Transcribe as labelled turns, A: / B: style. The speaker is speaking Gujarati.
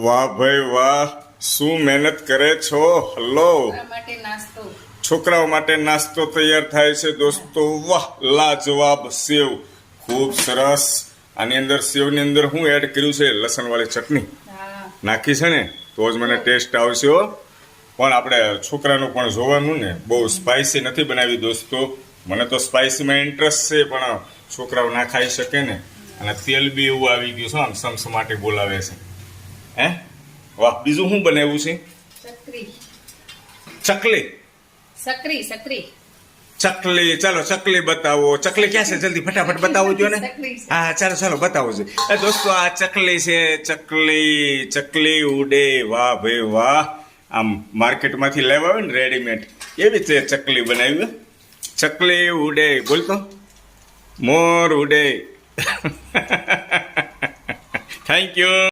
A: વાહ ભાઈ વાહ, શું મહેનત કરે છો. હલો, છોકરાઓ માટે નાસ્તો તૈયાર થાય છે દોસ્તો. વાહ, લાજવાબ સેવ, ખૂબ સરસ. આની અંદર સેવની અંદર હું એડ કર્યું છે? લસણ વાળી ચટણી નાખી છે ને, તો જ મને ટેસ્ટ આવશે હો. પણ આપણે છોકરાનું પણ જોવાનું ને, બહુ સ્પાઇસી નથી બનાવી દોસ્તો. મને તો સ્પાઇસીમાં ઇન્ટરેસ્ટ છે, પણ છોકરાઓ ના ખાઈ શકે ને. અને તેલ બી એવું આવી ગયું છે, આમ સમસમાટી બોલાવે છે. હે વાહ, બીજું શું બનાવ્યું છે? ચકલી. ચકલી, ચાલો ચકલી બતાવો. ચકલી ક્યાં છે? જલ્દી ફટાફટ બતાવો જો ને. હા ચાલો ચાલો બતાવો છો. દોસ્તો આ ચકલી છે. ચકલી ઉડે. વાહ ભાઈ વાહ. આમ માર્કેટમાંથી લેવા આવે ને રેડીમેડ, એવી તે ચકલી બનાવી. ચકલી ઉડે, બોલતો મોર ઉડે. Thank you.